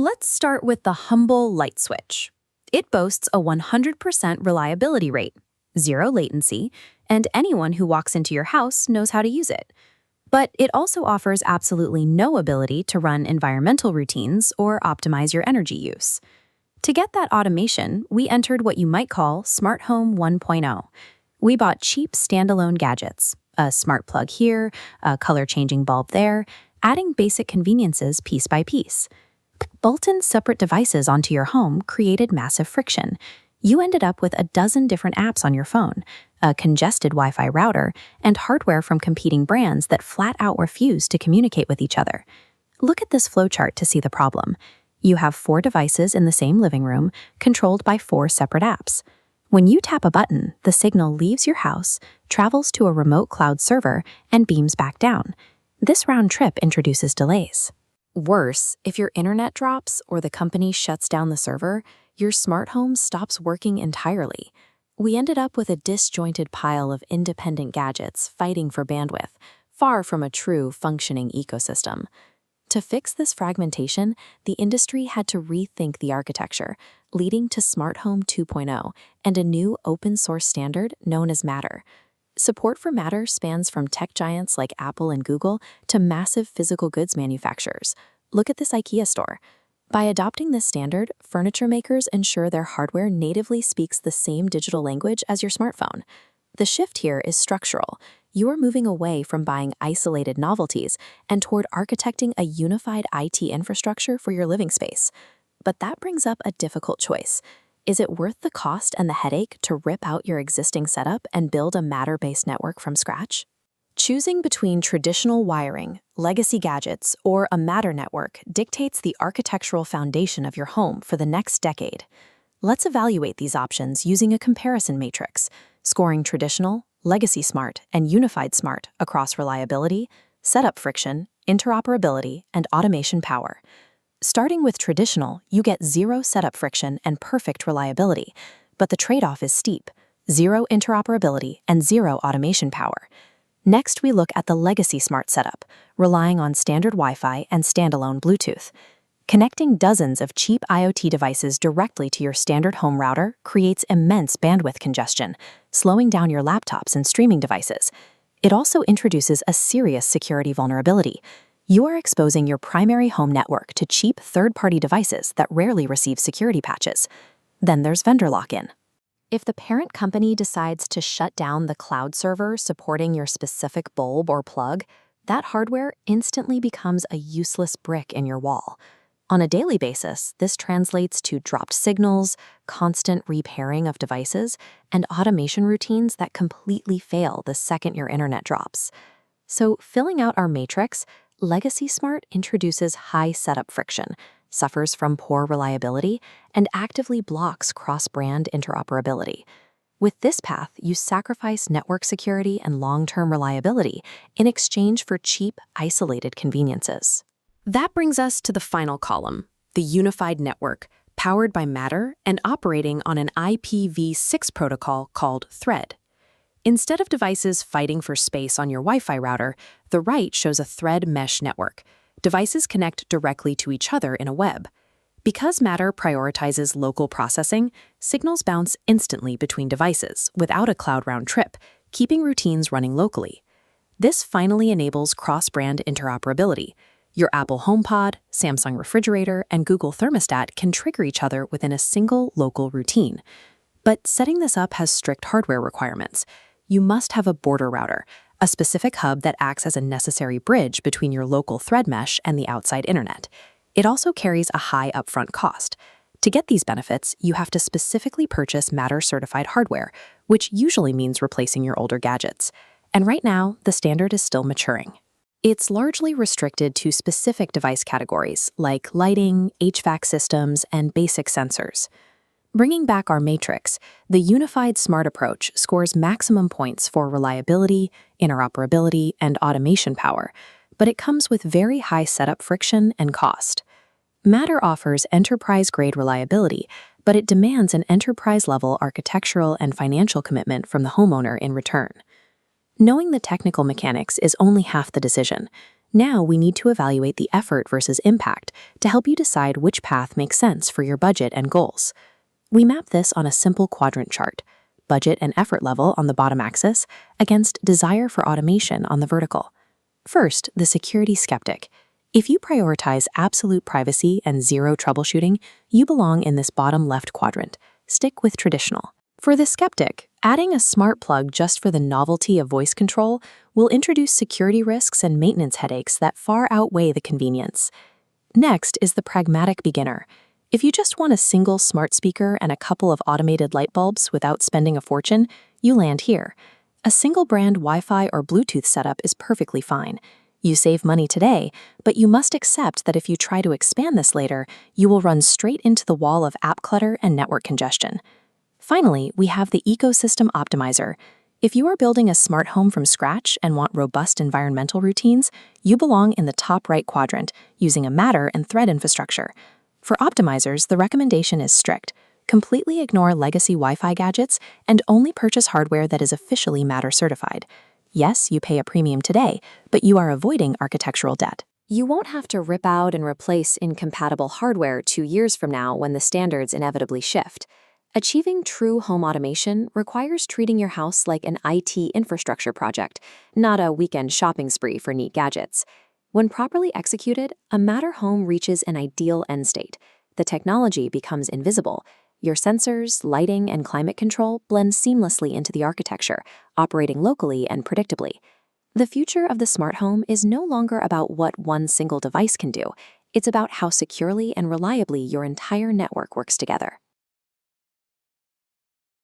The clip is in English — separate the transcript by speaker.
Speaker 1: Let's start with the humble light switch. It boasts a 100% reliability rate, zero latency, and anyone who walks into your house knows how to use it. But it also offers absolutely no ability to run environmental routines or optimize your energy use. To get that automation, we entered what you might call Smart Home 1.0. We bought cheap standalone gadgets, a smart plug here, a color-changing bulb there, adding basic conveniences piece by piece. Bolting separate devices onto your home created massive friction. You ended up with a dozen different apps on your phone, a congested Wi-Fi router, and hardware from competing brands that flat out refuse to communicate with each other. Look at this flowchart to see the problem. You have 4 devices in the same living room, controlled by 4 separate apps. When you tap a button, the signal leaves your house, travels to a remote cloud server, and beams back down. This round trip introduces delays. Worse, if your internet drops or the company shuts down the server, your smart home stops working entirely. We ended up with a disjointed pile of independent gadgets fighting for bandwidth, far from a true functioning ecosystem. To fix this fragmentation, the industry had to rethink the architecture, leading to Smart Home 2.0 and a new open-source standard known as Matter. Support for Matter spans from tech giants like Apple and Google to massive physical goods manufacturers. Look at this IKEA store. By adopting this standard, furniture makers ensure their hardware natively speaks the same digital language as your smartphone. The shift here is structural. You are moving away from buying isolated novelties and toward architecting a unified IT infrastructure for your living space. But that brings up a difficult choice. Is it worth the cost and the headache to rip out your existing setup and build a Matter-based network from scratch? Choosing between traditional wiring, legacy gadgets, or a Matter network dictates the architectural foundation of your home for the next decade. Let's evaluate these options using a comparison matrix, scoring traditional, legacy smart, and unified smart across reliability, setup friction, interoperability, and automation power. Starting with traditional, you get 0 setup friction and perfect reliability, but the trade-off is steep: 0 interoperability and 0 automation power. Next, we look at the legacy smart setup, relying on standard Wi-Fi and standalone Bluetooth. Connecting dozens of cheap IoT devices directly to your standard home router creates immense bandwidth congestion, slowing down your laptops and streaming devices. It also introduces a serious security vulnerability. You are exposing your primary home network to cheap third-party devices that rarely receive security patches. Then there's vendor lock-in. If the parent company decides to shut down the cloud server supporting your specific bulb or plug, that hardware instantly becomes a useless brick in your wall. On a daily basis, this translates to dropped signals, constant repairing of devices, and automation routines that completely fail the second your internet drops. So, filling out our matrix, Legacy Smart introduces high setup friction, suffers from poor reliability, and actively blocks cross-brand interoperability. With this path, you sacrifice network security and long-term reliability in exchange for cheap, isolated conveniences. That brings us to the final column, the unified network, powered by Matter and operating on an IPv6 protocol called Thread. Instead of devices fighting for space on your Wi-Fi router, the right shows a Thread mesh network. Devices connect directly to each other in a web. Because Matter prioritizes local processing, signals bounce instantly between devices without a cloud round trip, keeping routines running locally. This finally enables cross-brand interoperability. Your Apple HomePod, Samsung refrigerator, and Google thermostat can trigger each other within a single local routine. But setting this up has strict hardware requirements. You must have a border router, a specific hub that acts as a necessary bridge between your local Thread mesh and the outside internet. It also carries a high upfront cost. To get these benefits, you have to specifically purchase Matter-certified hardware, which usually means replacing your older gadgets. And right now, the standard is still maturing. It's largely restricted to specific device categories like lighting, HVAC systems, and basic sensors. Bringing back our matrix, the unified smart approach scores maximum points for reliability, interoperability, and automation power, but it comes with very high setup friction and cost. Matter offers enterprise-grade reliability, but it demands an enterprise-level architectural and financial commitment from the homeowner in return. Knowing the technical mechanics is only half the decision. Now we need to evaluate the effort versus impact to help you decide which path makes sense for your budget and goals. We map this on a simple quadrant chart: budget and effort level on the bottom axis against desire for automation on the vertical. First, the security skeptic. If you prioritize absolute privacy and zero troubleshooting, you belong in this bottom left quadrant. Stick with traditional. For the skeptic, adding a smart plug just for the novelty of voice control will introduce security risks and maintenance headaches that far outweigh the convenience. Next is the pragmatic beginner. If you just want a single smart speaker and a couple of automated light bulbs without spending a fortune, you land here. A single brand Wi-Fi or Bluetooth setup is perfectly fine. You save money today, but you must accept that if you try to expand this later, you will run straight into the wall of app clutter and network congestion. Finally, we have the ecosystem optimizer. If you are building a smart home from scratch and want robust environmental routines, you belong in the top right quadrant, using a Matter and Thread infrastructure. For optimizers, the recommendation is strict. Completely ignore legacy Wi-Fi gadgets and only purchase hardware that is officially Matter certified. Yes, you pay a premium today, but you are avoiding architectural debt. You won't have to rip out and replace incompatible hardware 2 years from now when the standards inevitably shift. Achieving true home automation requires treating your house like an IT infrastructure project, not a weekend shopping spree for neat gadgets. When properly executed, a Matter home reaches an ideal end state. The technology becomes invisible. Your sensors, lighting, and climate control blend seamlessly into the architecture, operating locally and predictably. The future of the smart home is no longer about what one single device can do. It's about how securely and reliably your entire network works together.